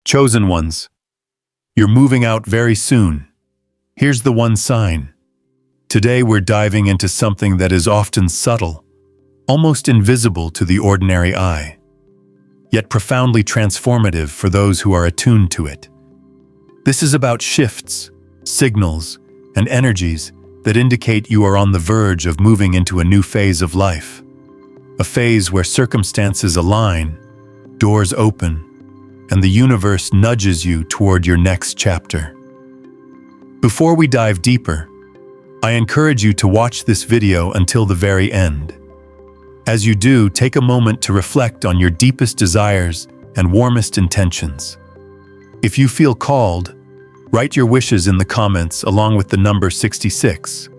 Chosen ones, you're moving out very soon. Here's the one sign. Today we're diving into something that is often subtle, almost invisible to the ordinary eye, yet profoundly transformative for those who are attuned to it. This is about shifts, signals, and energies that indicate you are on the verge of moving into a new phase of life. A phase where circumstances align, doors open, and the universe nudges you toward your next chapter. Before we dive deeper, I encourage you to watch this video until the very end. As you do, take a moment to reflect on your deepest desires and warmest intentions. If you feel called, write your wishes in the comments along with the number 66.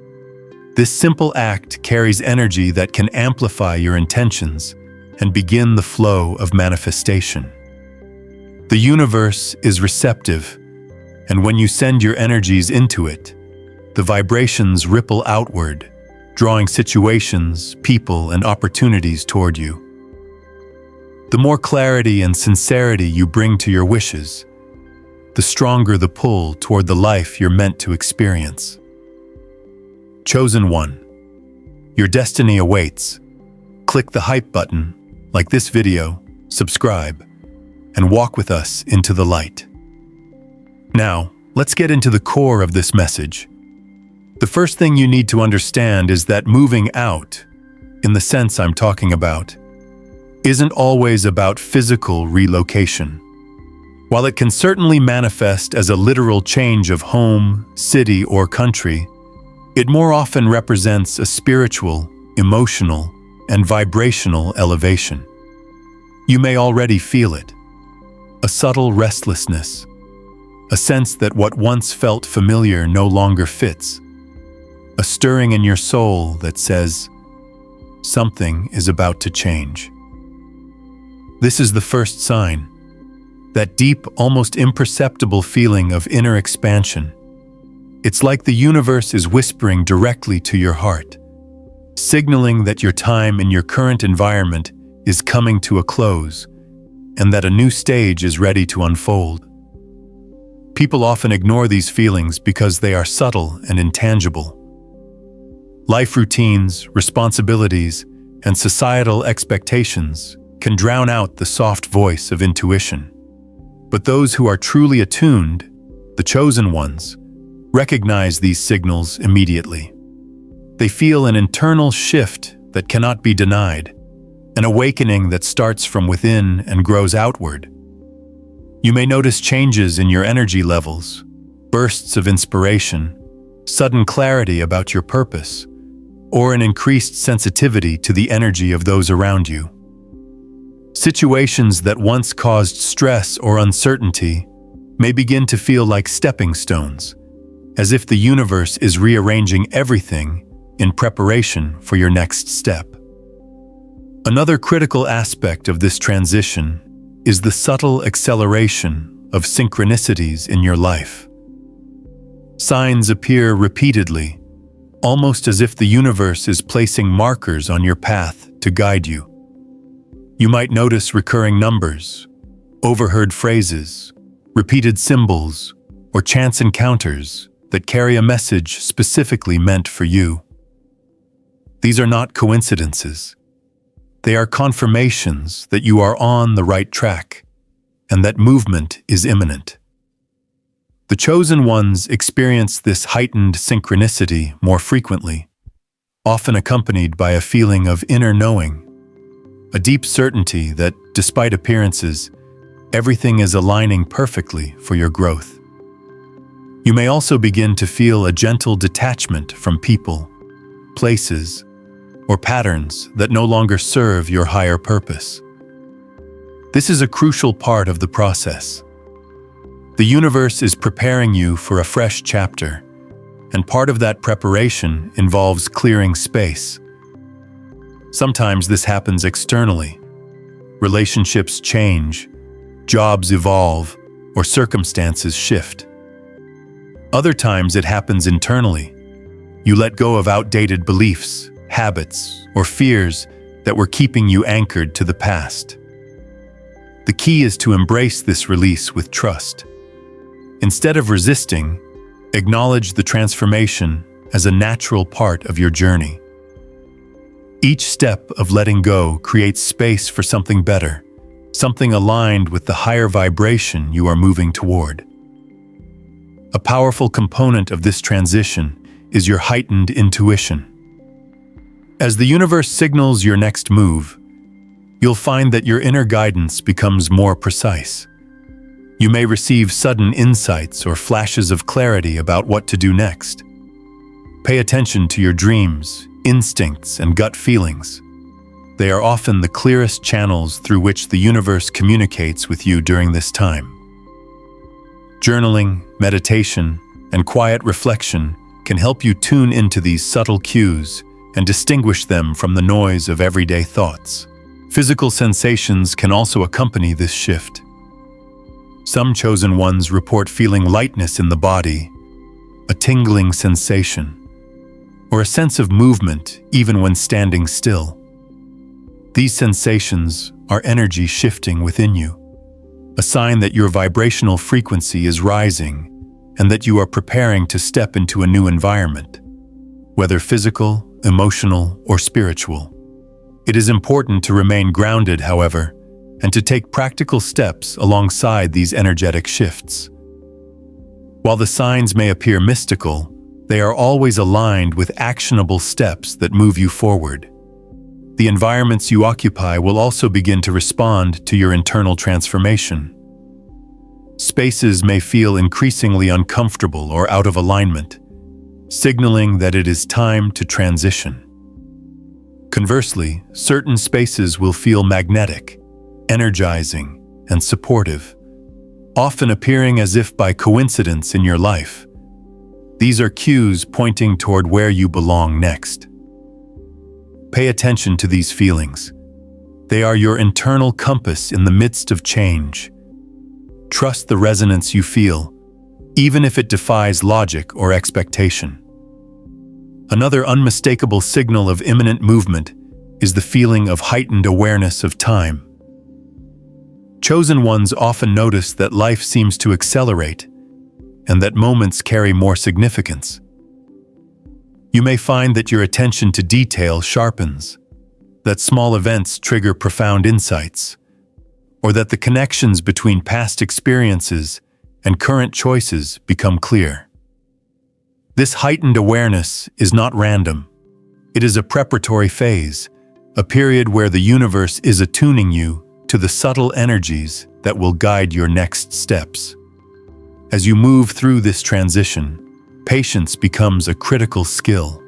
This simple act carries energy that can amplify your intentions and begin the flow of manifestation. The universe is receptive, and when you send your energies into it, the vibrations ripple outward, drawing situations, people, and opportunities toward you. The more clarity and sincerity you bring to your wishes, the stronger the pull toward the life you're meant to experience. Chosen one, your destiny awaits. Click the hype button, like this video, subscribe, and walk with us into the light. Now, let's get into the core of this message. The first thing you need to understand is that moving out, in the sense I'm talking about, isn't always about physical relocation. While it can certainly manifest as a literal change of home, city, or country, it more often represents a spiritual, emotional, and vibrational elevation. You may already feel it. A subtle restlessness, a sense that what once felt familiar no longer fits, a stirring in your soul that says, something is about to change. This is the first sign, that deep, almost imperceptible feeling of inner expansion. It's like the universe is whispering directly to your heart, signaling that your time in your current environment is coming to a close, and that a new stage is ready to unfold. People often ignore these feelings because they are subtle and intangible. Life routines, responsibilities, and societal expectations can drown out the soft voice of intuition. But those who are truly attuned, the chosen ones, recognize these signals immediately. They feel an internal shift that cannot be denied, an awakening that starts from within and grows outward. You may notice changes in your energy levels, bursts of inspiration, sudden clarity about your purpose, or an increased sensitivity to the energy of those around you. Situations that once caused stress or uncertainty may begin to feel like stepping stones, as if the universe is rearranging everything in preparation for your next step. Another critical aspect of this transition is the subtle acceleration of synchronicities in your life. Signs appear repeatedly, almost as if the universe is placing markers on your path to guide you. You might notice recurring numbers, overheard phrases, repeated symbols, or chance encounters that carry a message specifically meant for you. These are not coincidences. They are confirmations that you are on the right track and that movement is imminent. The chosen ones experience this heightened synchronicity more frequently, often accompanied by a feeling of inner knowing, a deep certainty that, despite appearances, everything is aligning perfectly for your growth. You may also begin to feel a gentle detachment from people, places, or patterns that no longer serve your higher purpose. This is a crucial part of the process. The universe is preparing you for a fresh chapter, and part of that preparation involves clearing space. Sometimes this happens externally. Relationships change, jobs evolve, or circumstances shift. Other times it happens internally. You let go of outdated beliefs, habits, or fears that were keeping you anchored to the past. The key is to embrace this release with trust. Instead of resisting, acknowledge the transformation as a natural part of your journey. Each step of letting go creates space for something better, something aligned with the higher vibration you are moving toward. A powerful component of this transition is your heightened intuition. As the universe signals your next move, you'll find that your inner guidance becomes more precise. You may receive sudden insights or flashes of clarity about what to do next. Pay attention to your dreams, instincts, and gut feelings. They are often the clearest channels through which the universe communicates with you during this time. Journaling, meditation, and quiet reflection can help you tune into these subtle cues and distinguish them from the noise of everyday thoughts. Physical sensations can also accompany this shift. Some chosen ones report feeling lightness in the body, a tingling sensation, or a sense of movement even when standing still. These sensations are energy shifting within you, a sign that your vibrational frequency is rising and that you are preparing to step into a new environment, whether physical, emotional, or spiritual. It is important to remain grounded, however, and to take practical steps alongside these energetic shifts. While the signs may appear mystical, they are always aligned with actionable steps that move you forward. The environments you occupy will also begin to respond to your internal transformation. Spaces may feel increasingly uncomfortable or out of alignment, signaling that it is time to transition. Conversely, certain spaces will feel magnetic, energizing, and supportive, often appearing as if by coincidence in your life. These are cues pointing toward where you belong next. Pay attention to these feelings. They are your internal compass in the midst of change. Trust the resonance you feel, even if it defies logic or expectation. Another unmistakable signal of imminent movement is the feeling of heightened awareness of time. Chosen ones often notice that life seems to accelerate and that moments carry more significance. You may find that your attention to detail sharpens, that small events trigger profound insights, or that the connections between past experiences and current choices become clear. This heightened awareness is not random. It is a preparatory phase, a period where the universe is attuning you to the subtle energies that will guide your next steps. As you move through this transition, patience becomes a critical skill.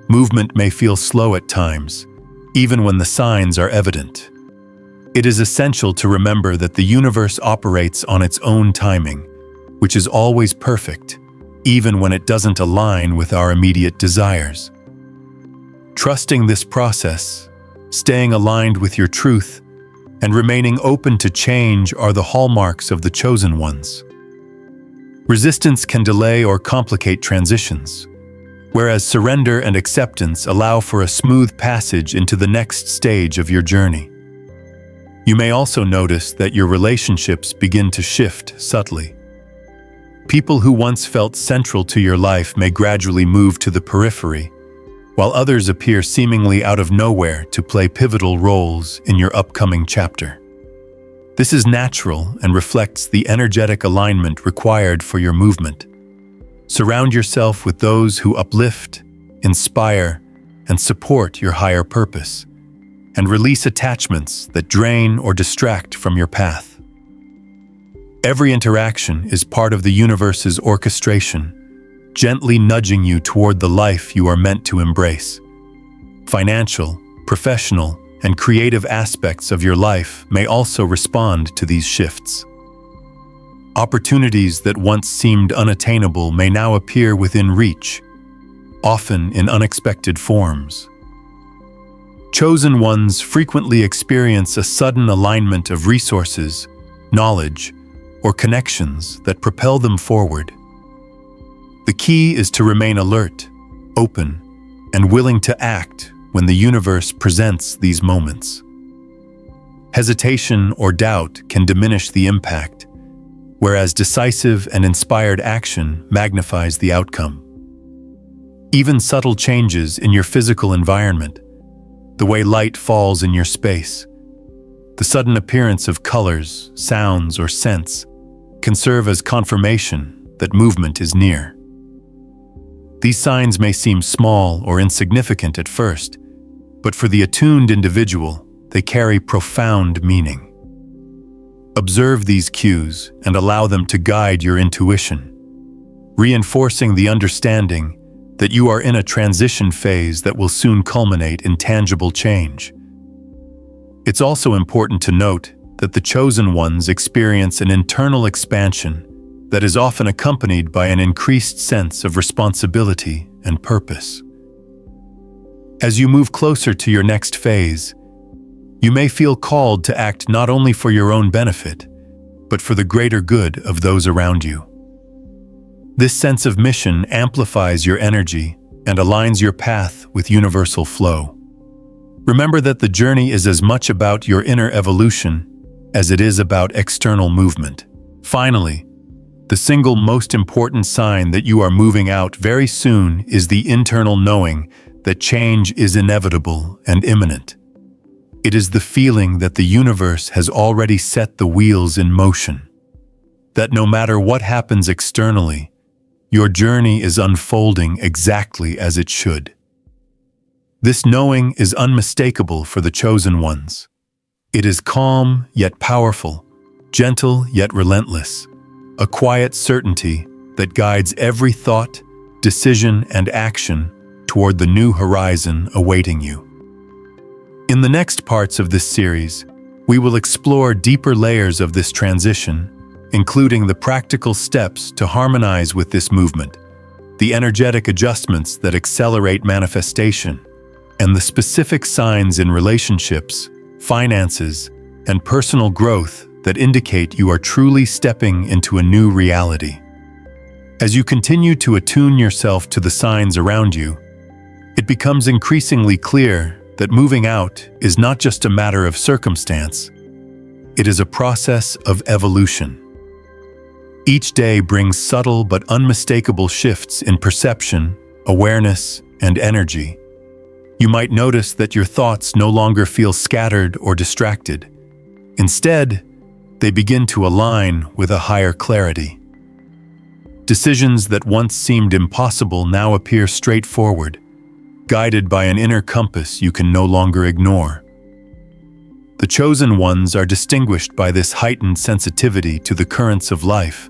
Movement may feel slow at times, even when the signs are evident. It is essential to remember that the universe operates on its own timing, which is always perfect, even when it doesn't align with our immediate desires. Trusting this process, staying aligned with your truth, and remaining open to change are the hallmarks of the chosen ones. Resistance can delay or complicate transitions, whereas surrender and acceptance allow for a smooth passage into the next stage of your journey. You may also notice that your relationships begin to shift subtly. People who once felt central to your life may gradually move to the periphery, while others appear seemingly out of nowhere to play pivotal roles in your upcoming chapter. This is natural and reflects the energetic alignment required for your movement. Surround yourself with those who uplift, inspire, and support your higher purpose, and release attachments that drain or distract from your path. Every interaction is part of the universe's orchestration, gently nudging you toward the life you are meant to embrace. Financial, professional, and creative aspects of your life may also respond to these shifts. Opportunities that once seemed unattainable may now appear within reach, often in unexpected forms. Chosen ones frequently experience a sudden alignment of resources, knowledge, or connections that propel them forward. The key is to remain alert, open, and willing to act when the universe presents these moments. Hesitation or doubt can diminish the impact, whereas decisive and inspired action magnifies the outcome. Even subtle changes in your physical environment, the way light falls in your space, the sudden appearance of colors, sounds, or scents, can serve as confirmation that movement is near. These signs may seem small or insignificant at first, but for the attuned individual, they carry profound meaning. Observe these cues and allow them to guide your intuition, reinforcing the understanding that you are in a transition phase that will soon culminate in tangible change. It's also important to note that the chosen ones experience an internal expansion that is often accompanied by an increased sense of responsibility and purpose. As you move closer to your next phase, you may feel called to act not only for your own benefit, but for the greater good of those around you. This sense of mission amplifies your energy and aligns your path with universal flow. Remember that the journey is as much about your inner evolution as it is about external movement. Finally, the single most important sign that you are moving out very soon is the internal knowing that change is inevitable and imminent. It is the feeling that the universe has already set the wheels in motion, that no matter what happens externally, your journey is unfolding exactly as it should. This knowing is unmistakable for the chosen ones. It is calm yet powerful, gentle yet relentless, a quiet certainty that guides every thought, decision, and action toward the new horizon awaiting you. In the next parts of this series, we will explore deeper layers of this transition, including the practical steps to harmonize with this movement, the energetic adjustments that accelerate manifestation, and the specific signs in relationships, finances, and personal growth that indicate you are truly stepping into a new reality. As you continue to attune yourself to the signs around you, it becomes increasingly clear that moving out is not just a matter of circumstance, it is a process of evolution. Each day brings subtle but unmistakable shifts in perception, awareness, and energy. You might notice that your thoughts no longer feel scattered or distracted. Instead, they begin to align with a higher clarity. Decisions that once seemed impossible now appear straightforward, guided by an inner compass you can no longer ignore. The chosen ones are distinguished by this heightened sensitivity to the currents of life,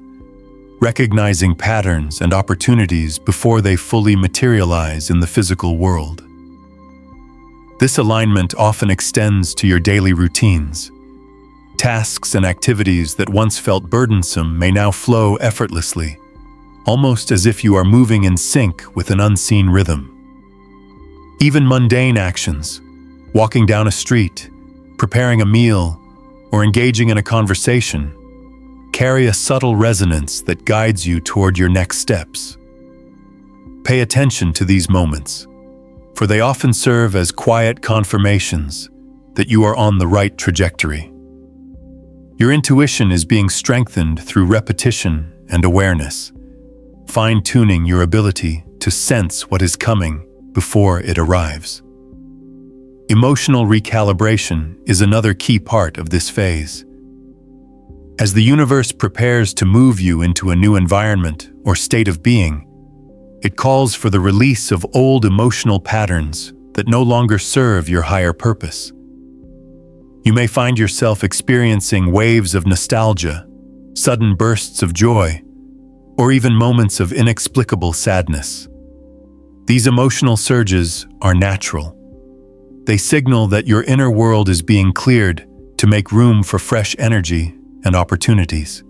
recognizing patterns and opportunities before they fully materialize in the physical world. This alignment often extends to your daily routines. Tasks and activities that once felt burdensome may now flow effortlessly, almost as if you are moving in sync with an unseen rhythm. Even mundane actions, walking down a street, preparing a meal, or engaging in a conversation, carry a subtle resonance that guides you toward your next steps. Pay attention to these moments, for they often serve as quiet confirmations that you are on the right trajectory. Your intuition is being strengthened through repetition and awareness, fine-tuning your ability to sense what is coming before it arrives. Emotional recalibration is another key part of this phase. As the universe prepares to move you into a new environment or state of being, it calls for the release of old emotional patterns that no longer serve your higher purpose. You may find yourself experiencing waves of nostalgia, sudden bursts of joy, or even moments of inexplicable sadness. These emotional surges are natural. They signal that your inner world is being cleared to make room for fresh energy and opportunities.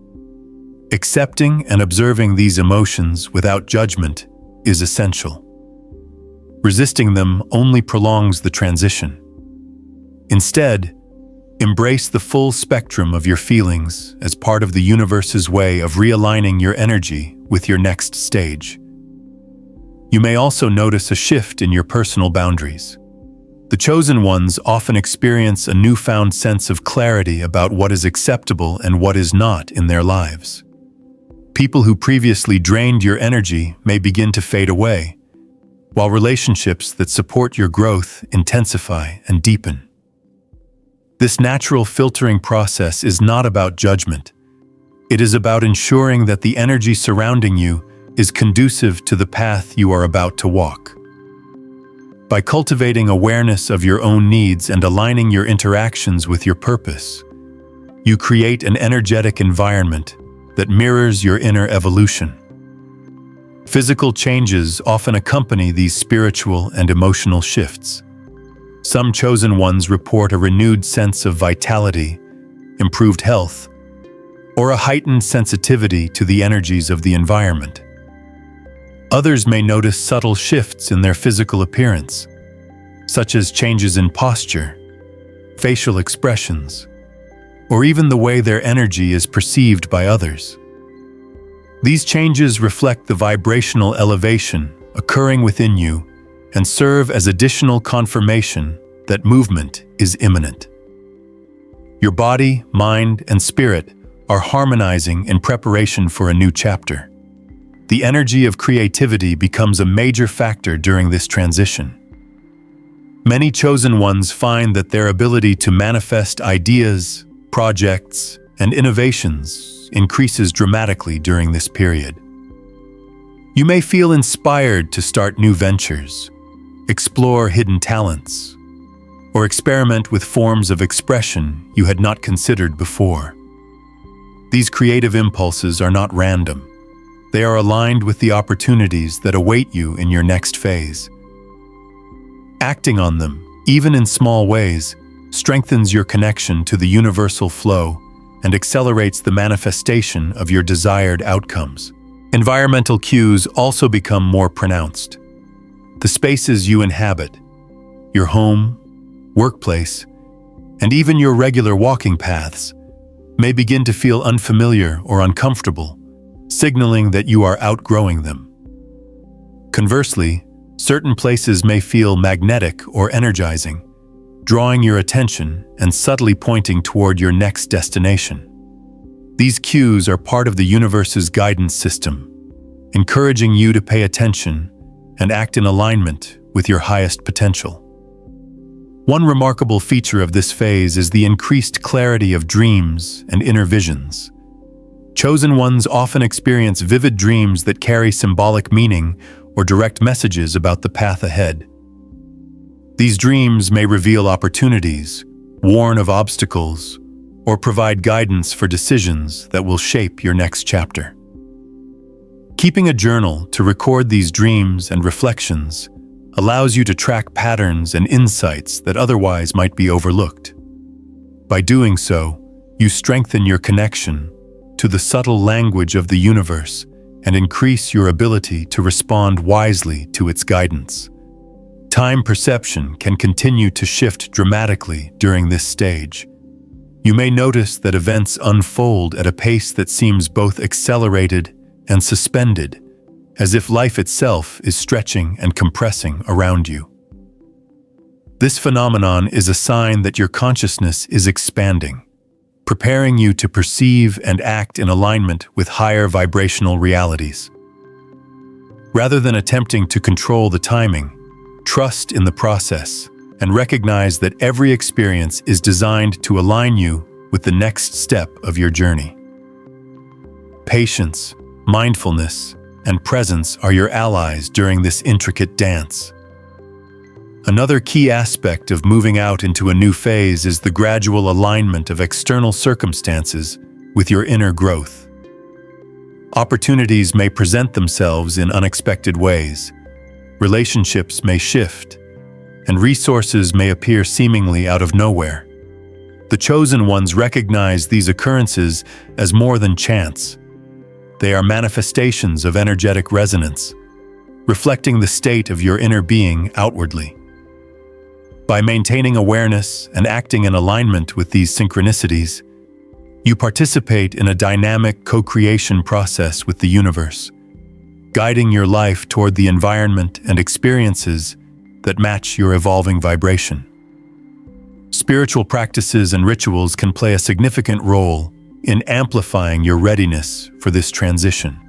Accepting and observing these emotions without judgment is essential. Resisting them only prolongs the transition. Instead, embrace the full spectrum of your feelings as part of the universe's way of realigning your energy with your next stage. You may also notice a shift in your personal boundaries. The chosen ones often experience a newfound sense of clarity about what is acceptable and what is not in their lives. People who previously drained your energy may begin to fade away, while relationships that support your growth intensify and deepen. This natural filtering process is not about judgment. It is about ensuring that the energy surrounding you is conducive to the path you are about to walk. By cultivating awareness of your own needs and aligning your interactions with your purpose, you create an energetic environment that mirrors your inner evolution. Physical changes often accompany these spiritual and emotional shifts. Some chosen ones report a renewed sense of vitality, improved health, or a heightened sensitivity to the energies of the environment. Others may notice subtle shifts in their physical appearance, such as changes in posture, facial expressions, or even the way their energy is perceived by others. These changes reflect the vibrational elevation occurring within you and serve as additional confirmation that movement is imminent. Your body, mind, and spirit are harmonizing in preparation for a new chapter. The energy of creativity becomes a major factor during this transition. Many chosen ones find that their ability to manifest ideas, projects, and innovations increases dramatically during this period. You may feel inspired to start new ventures, explore hidden talents, or experiment with forms of expression you had not considered before. These creative impulses are not random. They are aligned with the opportunities that await you in your next phase. Acting on them, even in small ways, strengthens your connection to the universal flow and accelerates the manifestation of your desired outcomes. Environmental cues also become more pronounced. The spaces you inhabit, your home, workplace, and even your regular walking paths, may begin to feel unfamiliar or uncomfortable, signaling that you are outgrowing them. Conversely, certain places may feel magnetic or energizing, drawing your attention and subtly pointing toward your next destination. These cues are part of the universe's guidance system, encouraging you to pay attention and act in alignment with your highest potential. One remarkable feature of this phase is the increased clarity of dreams and inner visions. Chosen ones often experience vivid dreams that carry symbolic meaning or direct messages about the path ahead. These dreams may reveal opportunities, warn of obstacles, or provide guidance for decisions that will shape your next chapter. Keeping a journal to record these dreams and reflections allows you to track patterns and insights that otherwise might be overlooked. By doing so, you strengthen your connection to the subtle language of the universe and increase your ability to respond wisely to its guidance. Time perception can continue to shift dramatically during this stage. You may notice that events unfold at a pace that seems both accelerated and suspended, as if life itself is stretching and compressing around you. This phenomenon is a sign that your consciousness is expanding, preparing you to perceive and act in alignment with higher vibrational realities. Rather than attempting to control the timing, trust in the process and recognize that every experience is designed to align you with the next step of your journey. Patience, mindfulness, and presence are your allies during this intricate dance. Another key aspect of moving out into a new phase is the gradual alignment of external circumstances with your inner growth. Opportunities may present themselves in unexpected ways, relationships may shift, and resources may appear seemingly out of nowhere. The chosen ones recognize these occurrences as more than chance. They are manifestations of energetic resonance, reflecting the state of your inner being outwardly. By maintaining awareness and acting in alignment with these synchronicities, you participate in a dynamic co-creation process with the universe, guiding your life toward the environment and experiences that match your evolving vibration. spiritual practices and rituals can play a significant role in amplifying your readiness for this transition.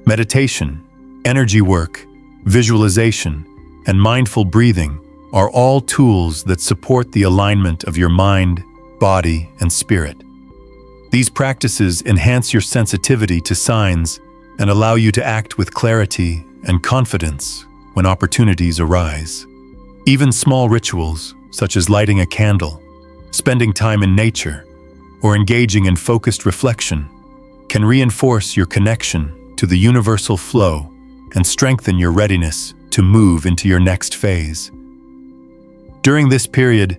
Meditation, energy work, visualization, and mindful breathing are all tools that support the alignment of your mind, body, and spirit. These practices enhance your sensitivity to signs and allow you to act with clarity and confidence when opportunities arise. Even small rituals, such as lighting a candle, spending time in nature, or engaging in focused reflection, can reinforce your connection to the universal flow and strengthen your readiness to move into your next phase. During this period,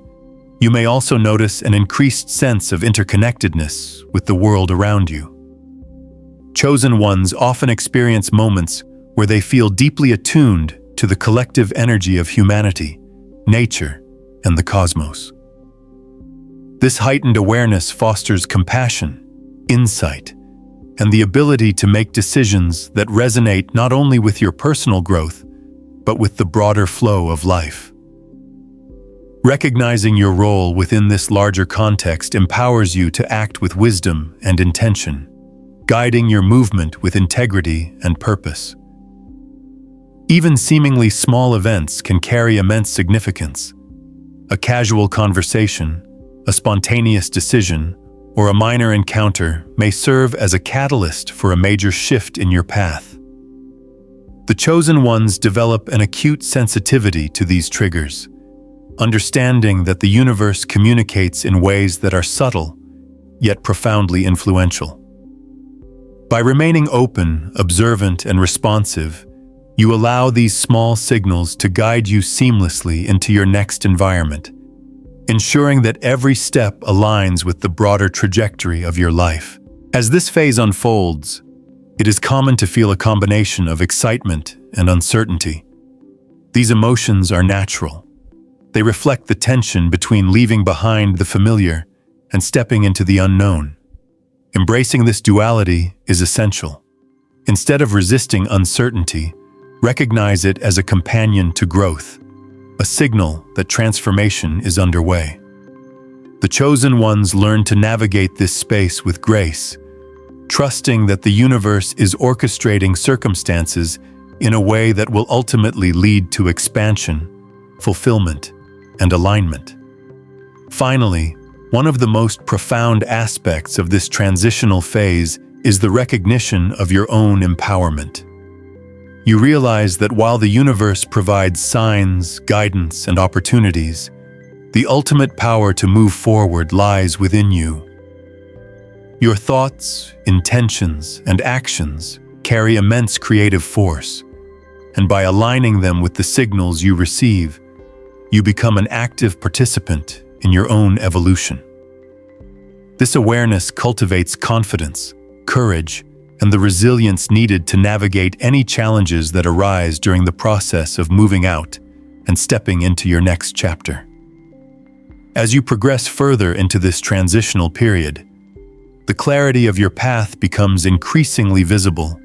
you may also notice an increased sense of interconnectedness with the world around you. Chosen ones often experience moments where they feel deeply attuned to the collective energy of humanity, nature, and the cosmos. This heightened awareness fosters compassion, insight, and the ability to make decisions that resonate not only with your personal growth, but with the broader flow of life. Recognizing your role within this larger context empowers you to act with wisdom and intention, guiding your movement with integrity and purpose. Even seemingly small events can carry immense significance. A casual conversation, a spontaneous decision, or a minor encounter may serve as a catalyst for a major shift in your path. The chosen ones develop an acute sensitivity to these triggers, understanding that the universe communicates in ways that are subtle, yet profoundly influential. By remaining open, observant, and responsive, you allow these small signals to guide you seamlessly into your next environment, ensuring that every step aligns with the broader trajectory of your life. As this phase unfolds, it is common to feel a combination of excitement and uncertainty. These emotions are natural. They reflect the tension between leaving behind the familiar and stepping into the unknown. Embracing this duality is essential. Instead of resisting uncertainty, recognize it as a companion to growth, a signal that transformation is underway. The chosen ones learn to navigate this space with grace, trusting that the universe is orchestrating circumstances in a way that will ultimately lead to expansion, fulfillment, and alignment. Finally, one of the most profound aspects of this transitional phase is the recognition of your own empowerment. You realize that while the universe provides signs, guidance, and opportunities, the ultimate power to move forward lies within you. Your thoughts, intentions, and actions carry immense creative force, and by aligning them with the signals you receive, you become an active participant in your own evolution. This awareness cultivates confidence, courage, and the resilience needed to navigate any challenges that arise during the process of moving out and stepping into your next chapter. As you progress further into this transitional period, the clarity of your path becomes increasingly visible,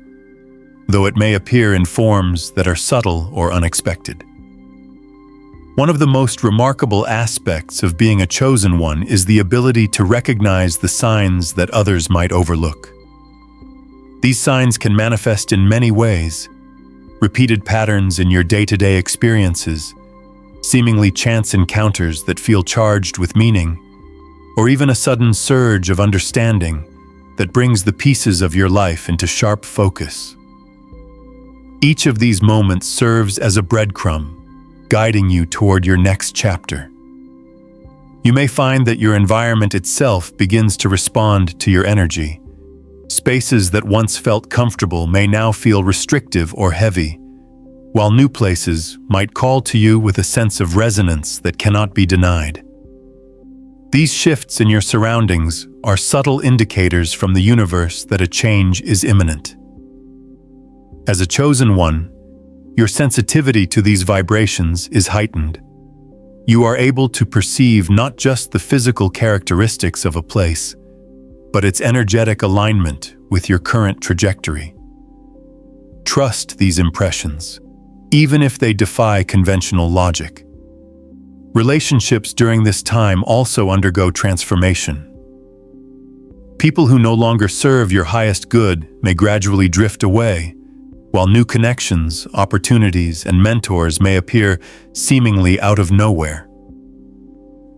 though it may appear in forms that are subtle or unexpected. One of the most remarkable aspects of being a chosen one is the ability to recognize the signs that others might overlook. These signs can manifest in many ways: repeated patterns in your day-to-day experiences, seemingly chance encounters that feel charged with meaning, or even a sudden surge of understanding that brings the pieces of your life into sharp focus. Each of these moments serves as a breadcrumb, guiding you toward your next chapter. You may find that your environment itself begins to respond to your energy. Spaces that once felt comfortable may now feel restrictive or heavy, while new places might call to you with a sense of resonance that cannot be denied. These shifts in your surroundings are subtle indicators from the universe that a change is imminent. As a chosen one, your sensitivity to these vibrations is heightened. You are able to perceive not just the physical characteristics of a place, but its energetic alignment with your current trajectory. Trust these impressions, even if they defy conventional logic. Relationships during this time also undergo transformation. People who no longer serve your highest good may gradually drift away, while new connections, opportunities, and mentors may appear seemingly out of nowhere.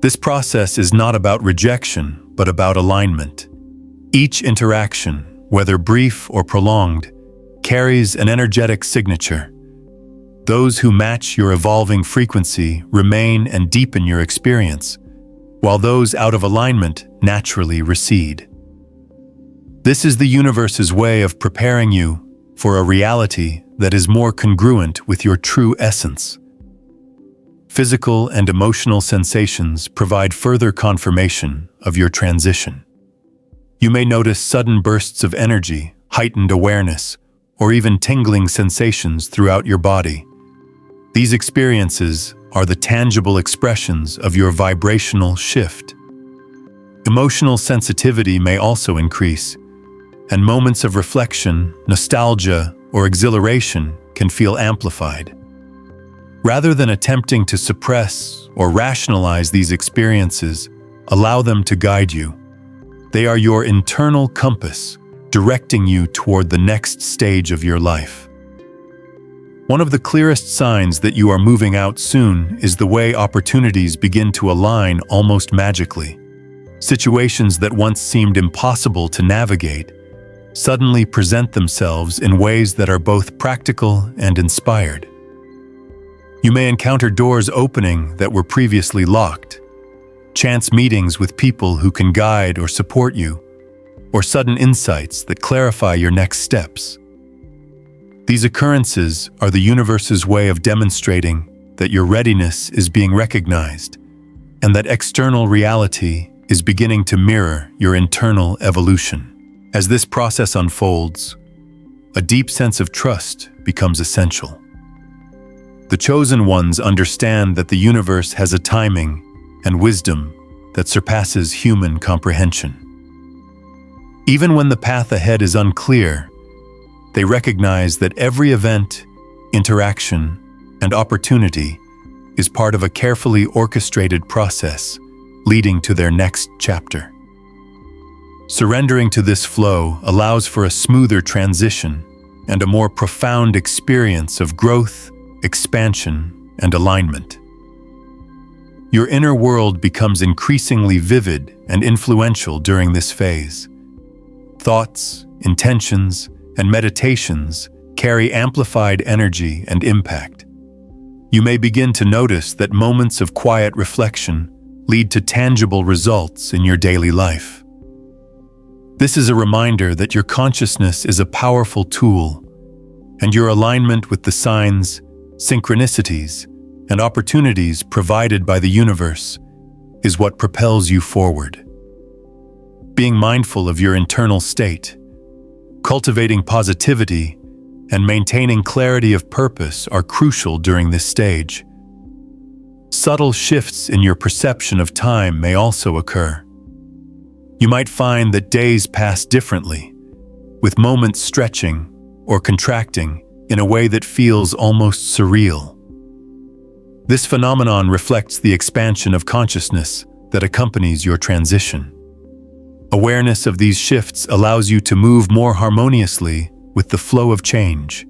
This process is not about rejection, but about alignment. Each interaction, whether brief or prolonged, carries an energetic signature. Those who match your evolving frequency remain and deepen your experience, while those out of alignment naturally recede. This is the universe's way of preparing you for a reality that is more congruent with your true essence. Physical and emotional sensations provide further confirmation of your transition. You may notice sudden bursts of energy, heightened awareness, or even tingling sensations throughout your body. These experiences are the tangible expressions of your vibrational shift. Emotional sensitivity may also increase, and moments of reflection, nostalgia, or exhilaration can feel amplified. Rather than attempting to suppress or rationalize these experiences, allow them to guide you. They are your internal compass, directing you toward the next stage of your life. One of the clearest signs that you are moving out soon is the way opportunities begin to align almost magically. Situations that once seemed impossible to navigate suddenly present themselves in ways that are both practical and inspired. You may encounter doors opening that were previously locked, chance meetings with people who can guide or support you, or sudden insights that clarify your next steps. These occurrences are the universe's way of demonstrating that your readiness is being recognized and that external reality is beginning to mirror your internal evolution. As this process unfolds, a deep sense of trust becomes essential. The chosen ones understand that the universe has a timing and wisdom that surpasses human comprehension. Even when the path ahead is unclear, they recognize that every event, interaction, and opportunity is part of a carefully orchestrated process leading to their next chapter. Surrendering to this flow allows for a smoother transition and a more profound experience of growth, expansion, and alignment. Your inner world becomes increasingly vivid and influential during this phase. Thoughts, intentions, and meditations carry amplified energy and impact. You may begin to notice that moments of quiet reflection lead to tangible results in your daily life. This is a reminder that your consciousness is a powerful tool, and your alignment with the signs, synchronicities, and opportunities provided by the universe is what propels you forward. Being mindful of your internal state, cultivating positivity, and maintaining clarity of purpose are crucial during this stage. Subtle shifts in your perception of time may also occur. You might find that days pass differently, with moments stretching or contracting in a way that feels almost surreal. This phenomenon reflects the expansion of consciousness that accompanies your transition. Awareness of these shifts allows you to move more harmoniously with the flow of change,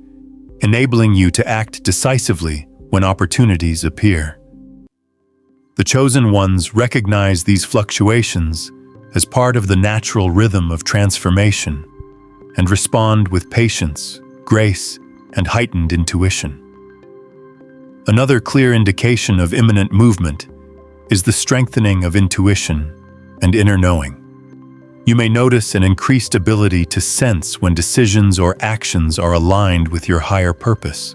enabling you to act decisively when opportunities appear. The chosen ones recognize these fluctuations as part of the natural rhythm of transformation and respond with patience, grace, and heightened intuition. Another clear indication of imminent movement is the strengthening of intuition and inner knowing. You may notice an increased ability to sense when decisions or actions are aligned with your higher purpose.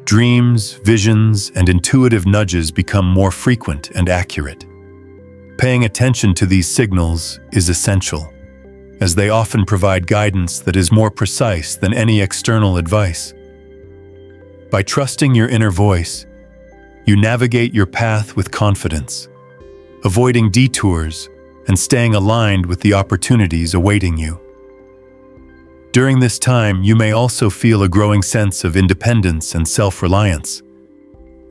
Dreams, visions, and intuitive nudges become more frequent and accurate. Paying attention to these signals is essential, as they often provide guidance that is more precise than any external advice. By trusting your inner voice, you navigate your path with confidence, avoiding detours and staying aligned with the opportunities awaiting you. During this time, you may also feel a growing sense of independence and self-reliance.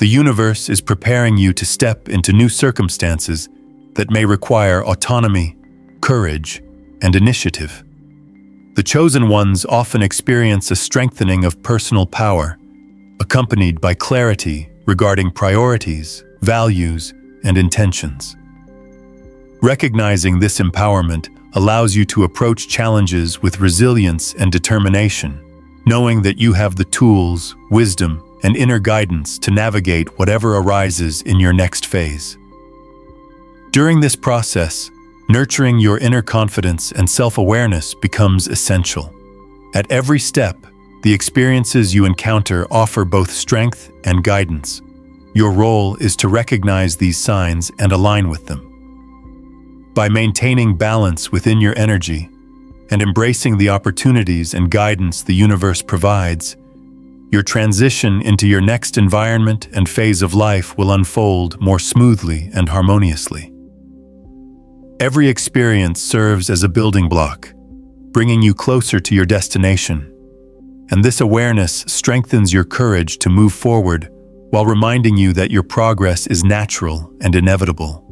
The universe is preparing you to step into new circumstances that may require autonomy, courage, and initiative. The chosen ones often experience a strengthening of personal power, accompanied by clarity regarding priorities, values, and intentions. Recognizing this empowerment allows you to approach challenges with resilience and determination, knowing that you have the tools, wisdom, and inner guidance to navigate whatever arises in your next phase. During this process, nurturing your inner confidence and self-awareness becomes essential. At every step, the experiences you encounter offer both strength and guidance. Your role is to recognize these signs and align with them. By maintaining balance within your energy and embracing the opportunities and guidance the universe provides, your transition into your next environment and phase of life will unfold more smoothly and harmoniously. Every experience serves as a building block, bringing you closer to your destination, and this awareness strengthens your courage to move forward while reminding you that your progress is natural and inevitable.